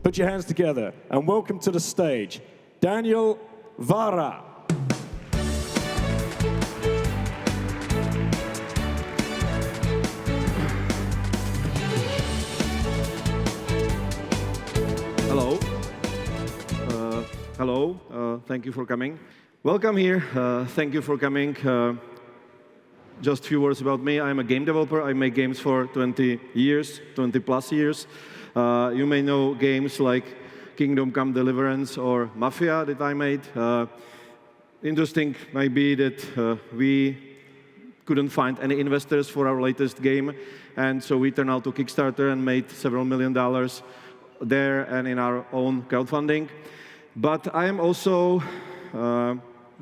Put your hands together and welcome to the stage, Daniel Vávra. Hello. Hello. Thank you for coming. Welcome here. Thank you for coming. Just a few words about me. I'm a game developer. I make games for 20 years, 20 plus years. You may know games like Kingdom Come Deliverance or Mafia that I made. Interesting might be that we couldn't find any investors for our latest game, and so we turned out to Kickstarter and made several $1 million there and in our own crowdfunding. But I am also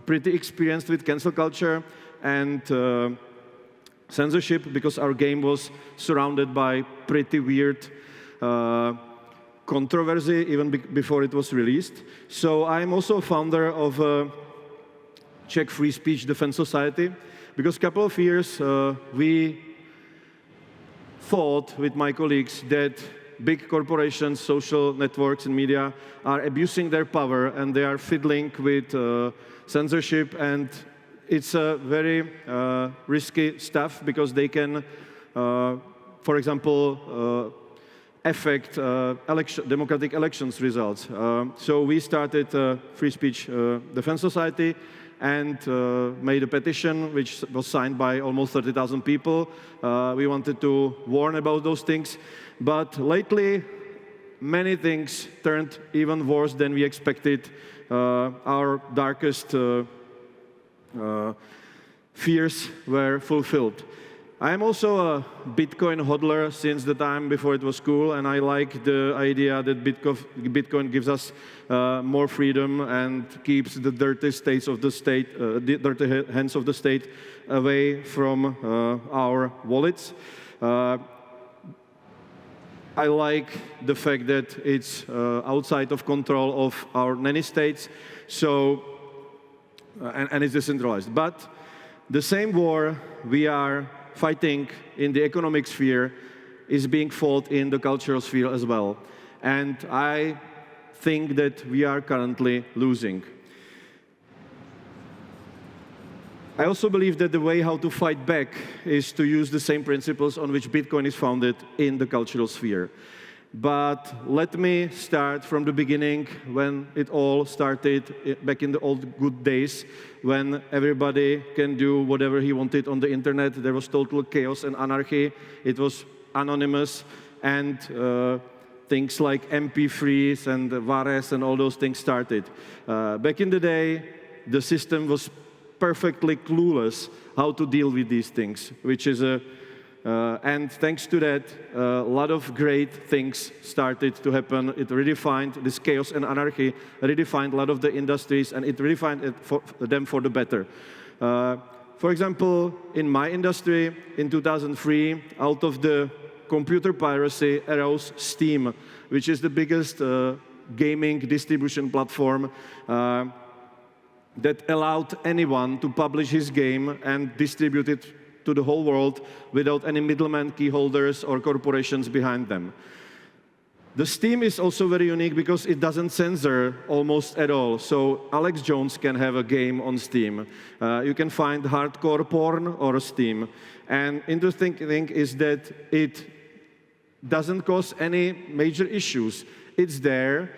pretty experienced with cancel culture and censorship because our game was surrounded by pretty weird controversy even before it was released. So I'm also a founder of a Czech Free Speech Defense Society because a couple of years we thought with my colleagues that big corporations, social networks, and media are abusing their power and they are fiddling with censorship, and it's a very risky stuff because they can, for example, affect democratic elections results. So we started a Free Speech Defense Society and made a petition which was signed by almost 30,000 people. We wanted to warn about those things. But lately, many things turned even worse than we expected. Our darkest fears were fulfilled. I am also a Bitcoin hodler since the time before it was cool, and I like the idea that Bitcoin gives us more freedom and keeps the dirty states of the state, the dirty hands of the state away from our wallets. I like the fact that it's outside of control of our nanny states, so and it's decentralized. But the same war we are fighting in the economic sphere is being fought in the cultural sphere as well. And I think that we are currently losing. I also believe that the way how to fight back is to use the same principles on which Bitcoin is founded in the cultural sphere. But let me start from the beginning, when it all started back in the old good days, when everybody can do whatever he wanted on the internet. There was total chaos and anarchy. It was anonymous, and things like MP3s and Vares and all those things started. Back in the day, the system was perfectly clueless how to deal with these things, which is and thanks to that, a lot of great things started to happen. It redefined this chaos and anarchy, redefined a lot of the industries, and it redefined it for them for the better. For example, in my industry, in 2003, out of the computer piracy arose Steam, which is the biggest gaming distribution platform that allowed anyone to publish his game and distribute it to the whole world without any middlemen, key holders, or corporations behind them. The Steam is also very unique because it doesn't censor almost at all. So Alex Jones can have a game on Steam. You can find hardcore porn or Steam. And interesting thing is that it doesn't cause any major issues. It's there.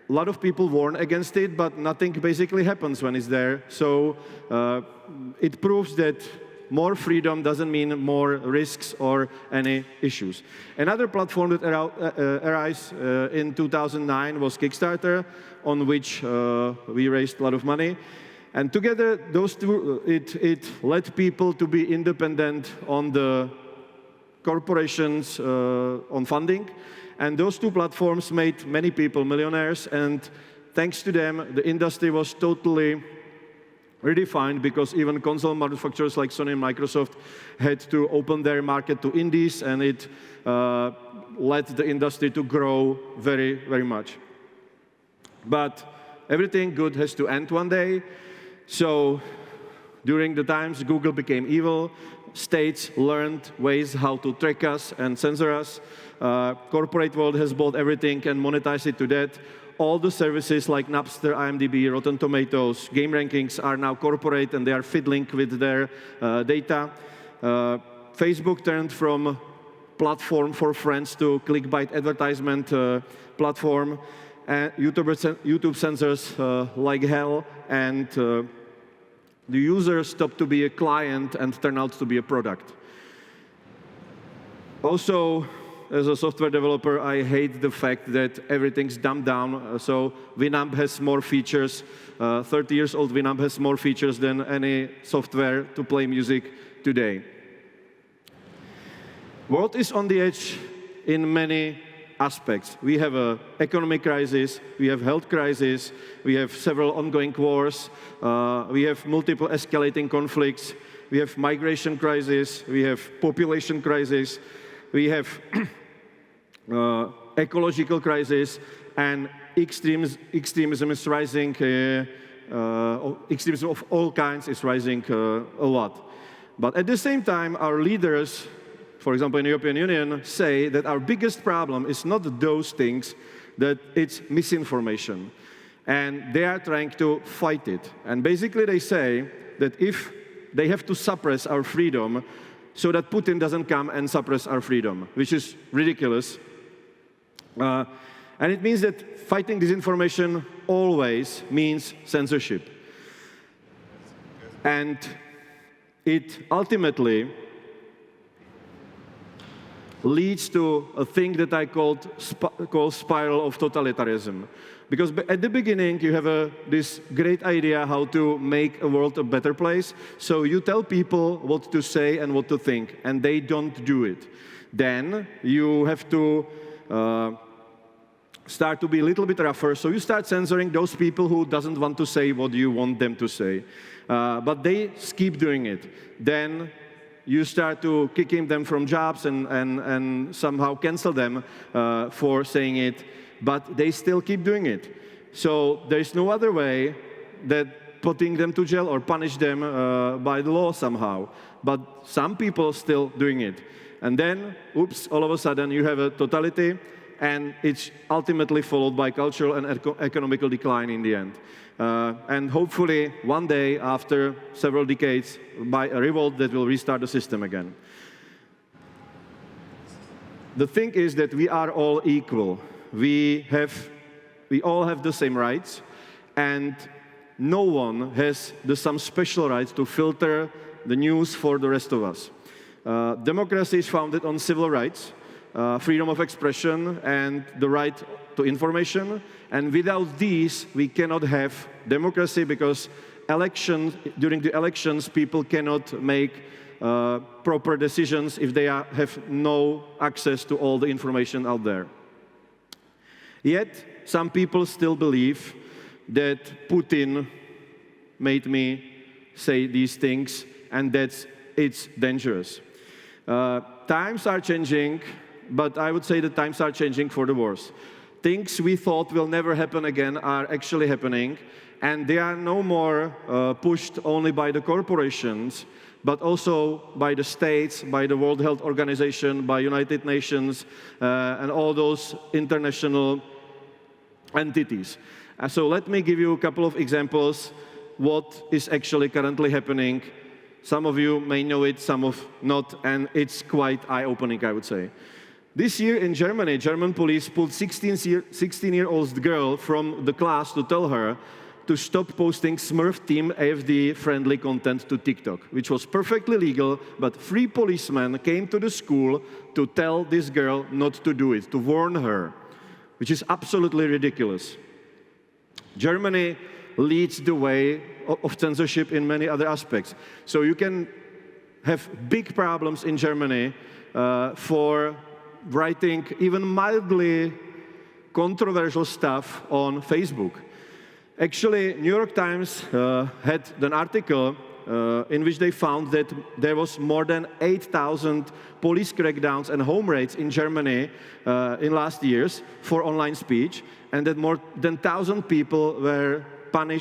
A lot of people warn against it, but nothing basically happens when it's there. So it proves that more freedom doesn't mean more risks or any issues. Another platform that arose in 2009 was Kickstarter, on which we raised a lot of money. And together, those two, it led people to be independent on the corporations on funding. And those two platforms made many people millionaires. And thanks to them, the industry was totally redefined, because even console manufacturers like Sony and Microsoft had to open their market to indies, and it led the industry to grow very, very much. But everything good has to end one day. So during the times Google became evil, states learned ways how to track us and censor us. Corporate world has bought everything and monetized it to that. All the services like Napster, IMDb, Rotten Tomatoes, game rankings are now corporate and they are fiddling with their data. Facebook turned from platform for friends to clickbait advertisement platform. And YouTube censors like hell, and the user stopped to be a client and turned out to be a product. Also, as a software developer, I hate the fact that everything's dumbed down. So Winamp has more features. 30 years old Winamp has more features than any software to play music today. World is on the edge in many aspects. We have an economic crisis, we have health crisis, we have several ongoing wars, we have multiple escalating conflicts, we have migration crisis, we have population crisis, we have ecological crisis, and extremism is rising. Extremism of all kinds is rising a lot. But at the same time, our leaders, for example, in the European Union, say that our biggest problem is not those things, that it's misinformation. And they are trying to fight it. And basically they say that if they have to suppress our freedom so that Putin doesn't come and suppress our freedom, which is ridiculous. And it means that fighting disinformation always means censorship. And it ultimately leads to a thing that I call spiral of totalitarianism. Because at the beginning, you have this great idea how to make a world a better place. So you tell people what to say and what to think, and they don't do it. Then you have to start to be a little bit rougher. So you start censoring those people who doesn't want to say what you want them to say. But they keep doing it. Then you start to kicking them from jobs and somehow cancel them for saying it, but they still keep doing it. So there's no other way that putting them to jail or punish them by the law somehow. But some people still doing it. And then, oops, all of a sudden you have a totality, and it's ultimately followed by cultural and economical decline in the end. And hopefully, one day, after several decades, by a revolt that will restart the system again. The thing is that we are all equal. We all have the same rights, and no one has some special rights to filter the news for the rest of us. Democracy is founded on civil rights, freedom of expression, and the right to information. And without these, we cannot have democracy, because during the elections, people cannot make proper decisions if they have no access to all the information out there. Yet, some people still believe that Putin made me say these things, and that it's dangerous. Times are changing, but I would say that times are changing for the worse. Things we thought will never happen again are actually happening, and they are no more pushed only by the corporations, but also by the states, by the World Health Organization, by United Nations, and all those international entities. So let me give you a couple of examples what is actually currently happening. Some of you may know it, some of not, and it's quite eye-opening, I would say. This year in Germany, German police pulled 16-year-old girl from the class to tell her to stop posting Smurf Team AFD-friendly content to TikTok, which was perfectly legal, but 3 policemen came to the school to tell this girl not to do it, to warn her, which is absolutely ridiculous. Germany leads the way of censorship in many other aspects. So you can have big problems in Germany for writing even mildly controversial stuff on Facebook. Actually, New York Times had an article in which they found that there was more than 8,000 police crackdowns and home raids in Germany in last years for online speech, and that more than 1,000 people were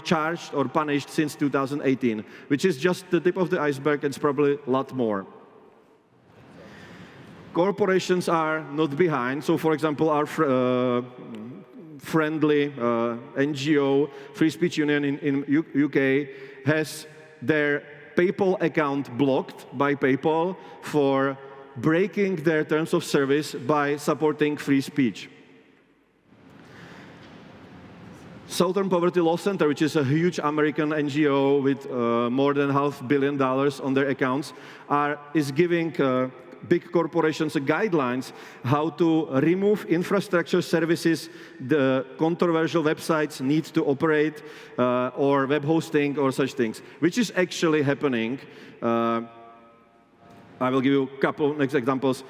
charged or punished since 2018, which is just the tip of the iceberg. It's probably a lot more. corporations are not behind. So, for example, our friendly NGO, Free Speech Union in UK, has their PayPal account blocked by PayPal for breaking their terms of service by supporting free speech. Southern Poverty Law Center, which is a huge American NGO with more than $500 million on their accounts, is giving big corporations guidelines how to remove infrastructure services the controversial websites need to operate, or web hosting or such things, which is actually happening. I will give you a couple next examples.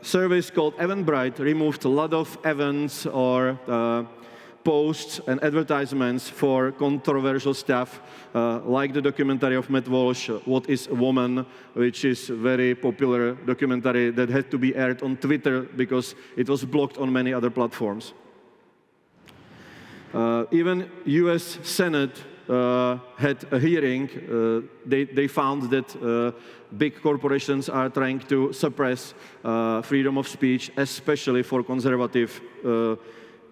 Service called Eventbrite removed a lot of events or posts and advertisements for controversial stuff, like the documentary of Matt Walsh, What is a Woman, which is a very popular documentary that had to be aired on Twitter because it was blocked on many other platforms. Even US Senate had a hearing. They found that big corporations are trying to suppress freedom of speech, especially for conservative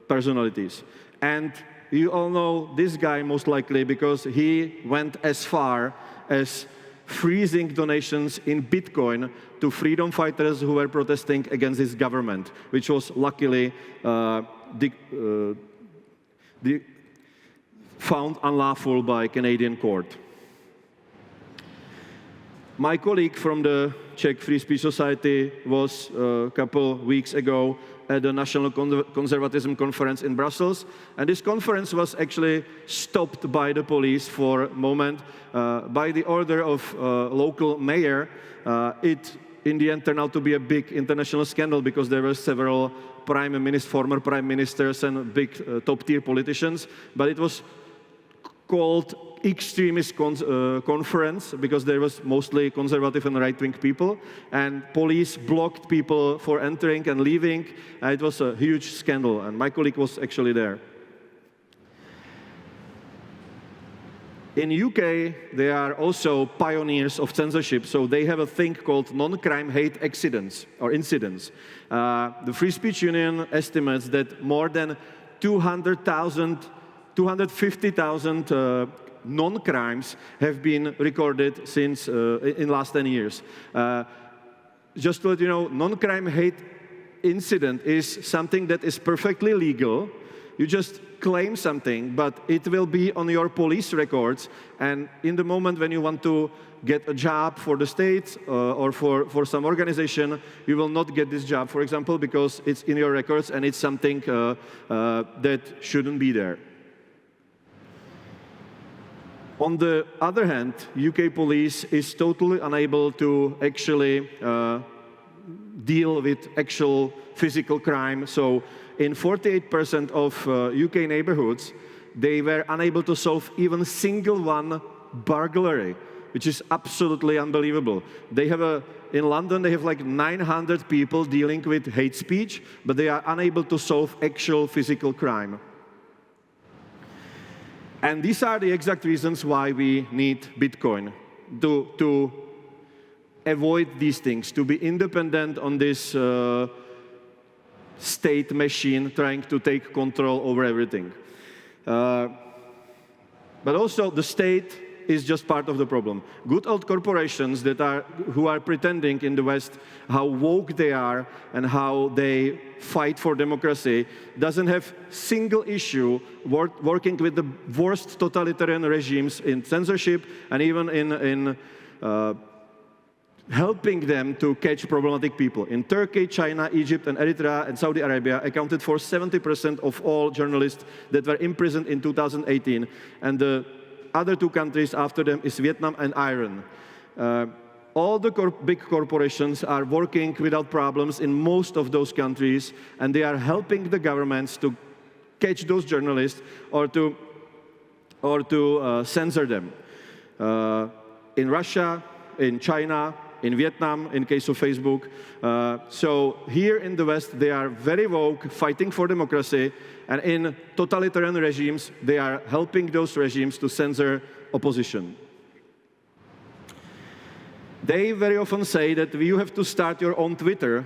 personalities. And you all know this guy most likely because he went as far as freezing donations in Bitcoin to freedom fighters who were protesting against his government, which was luckily found unlawful by Canadian court. My colleague from the Czech Free Speech Society was a couple weeks ago at the National Conservatism Conference in Brussels, and this conference was actually stopped by the police for a moment by the order of local mayor. It in the end turned out to be a big international scandal because there were several former prime ministers and big top-tier politicians, but it was called extremist conference because there was mostly conservative and right-wing people, and police blocked people for entering and leaving. It was a huge scandal, and my colleague was actually there. In UK, they are also pioneers of censorship, so they have a thing called non-crime hate accidents or incidents. The Free Speech Union estimates that more than 250,000 non-crimes have been recorded since in last 10 years. Just to let you know, non-crime hate incident is something that is perfectly legal. You just claim something, but it will be on your police records, and in the moment when you want to get a job for the state or for some organization, you will not get this job, for example, because it's in your records and it's something that shouldn't be there. On the other hand, UK police is totally unable to actually deal with actual physical crime. So in 48% of UK neighborhoods, they were unable to solve even single one burglary, which is absolutely unbelievable. They have in London, they have like 900 people dealing with hate speech, but they are unable to solve actual physical crime. And these are the exact reasons why we need Bitcoin, to avoid these things, to be independent on this state machine trying to take control over everything. But also the state is just part of the problem. Good old corporations who are pretending in the West how woke they are and how they fight for democracy doesn't have single issue working with the worst totalitarian regimes in censorship and even in helping them to catch problematic people. In Turkey, China, Egypt, and Eritrea, and Saudi Arabia accounted for 70% of all journalists that were imprisoned in 2018. And the other two countries after them is Vietnam and Iran. All the big corporations are working without problems in most of those countries, and they are helping the governments to catch those journalists or to censor them. In Russia, in China, in Vietnam, in case of Facebook. So here in the West, they are very woke, fighting for democracy, and in totalitarian regimes, they are helping those regimes to censor opposition. They very often say that you have to start your own Twitter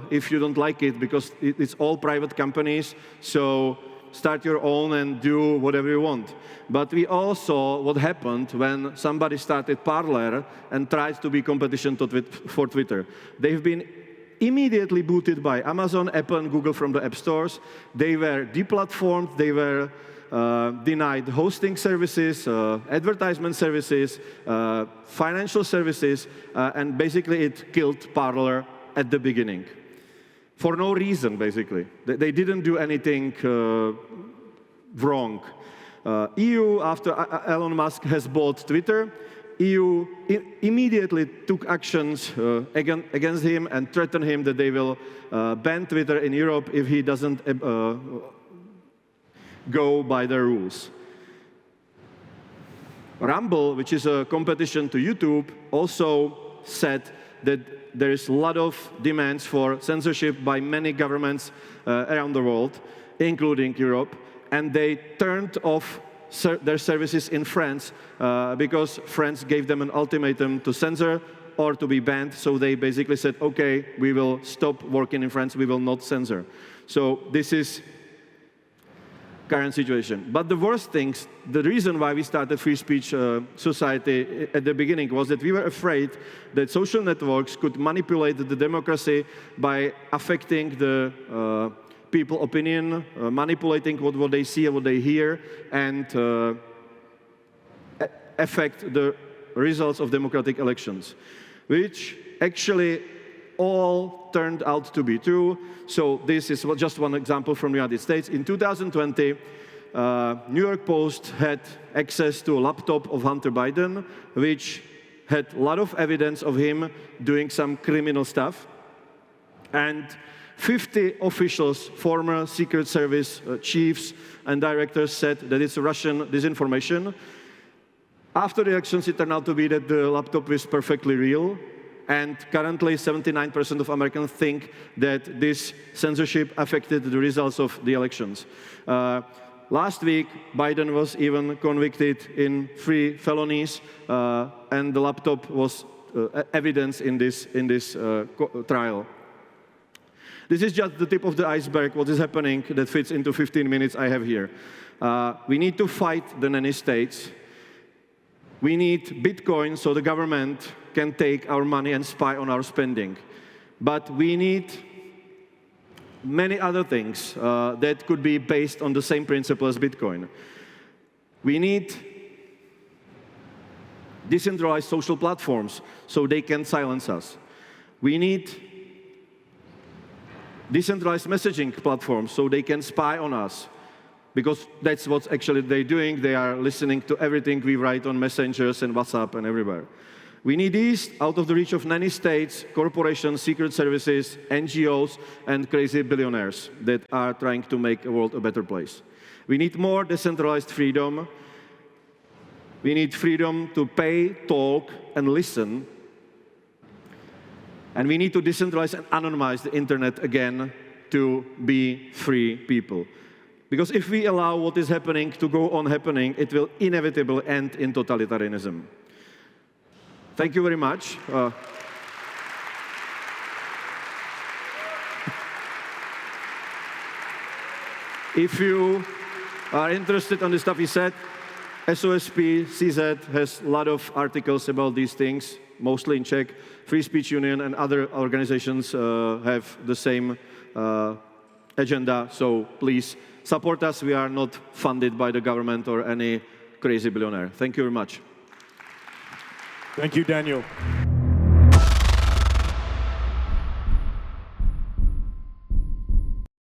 if you don't like it, because it's all private companies, so start your own and do whatever you want. But we all saw what happened when somebody started Parler and tried to be competition for Twitter. They've been immediately booted by Amazon, Apple, and Google from the app stores. They were deplatformed. They were denied hosting services, advertisement services, financial services, and basically it killed Parler at the beginning. For no reason, basically. They didn't do anything wrong. EU, after Elon Musk has bought Twitter, EU immediately took actions against him and threatened him that they will ban Twitter in Europe if he doesn't go by their rules. Rumble, which is a competition to YouTube, also said that there is a lot of demands for censorship by many governments around the world, including Europe, and they turned off their services in France because France gave them an ultimatum to censor or to be banned, so they basically said, okay, we will stop working in France, we will not censor. So this is current situation. But the worst things, the reason why we started Free Speech Society at the beginning was that we were afraid that social networks could manipulate the democracy by affecting the people's opinion, manipulating what they see and what they hear, and affect the results of democratic elections, which actually all turned out to be true. So this is just one example from the United States. In 2020, New York Post had access to a laptop of Hunter Biden, which had a lot of evidence of him doing some criminal stuff. And 50 officials, former Secret Service chiefs and directors, said that it's Russian disinformation. After the elections, it turned out to be that the laptop is perfectly real. And currently, 79% of Americans think that this censorship affected the results of the elections. Last week, Biden was even convicted in 3 felonies, and the laptop was evidence in this trial. This is just the tip of the iceberg, what is happening that fits into 15 minutes I have here. We need to fight the nanny states. We need Bitcoin so the government can take our money and spy on our spending. But we need many other things that could be based on the same principle as Bitcoin. We need decentralized social platforms so they can silence us. We need decentralized messaging platforms so they can spy on us. Because that's what actually they're doing. They are listening to everything we write on messengers and WhatsApp and everywhere. We need these out of the reach of nanny states, corporations, secret services, NGOs, and crazy billionaires that are trying to make the world a better place. We need more decentralized freedom. We need freedom to pay, talk, and listen. And we need to decentralize and anonymize the internet again to be free people. Because if we allow what is happening to go on happening, it will inevitably end in totalitarianism. Thank you very much. If you are interested in the stuff he said, SOSP, CZ has a lot of articles about these things, mostly in Czech. Free Speech Union and other organizations have the same agenda, so please support us. We are not funded by the government or any crazy billionaire. Thank you very much. Thank you, Daniel.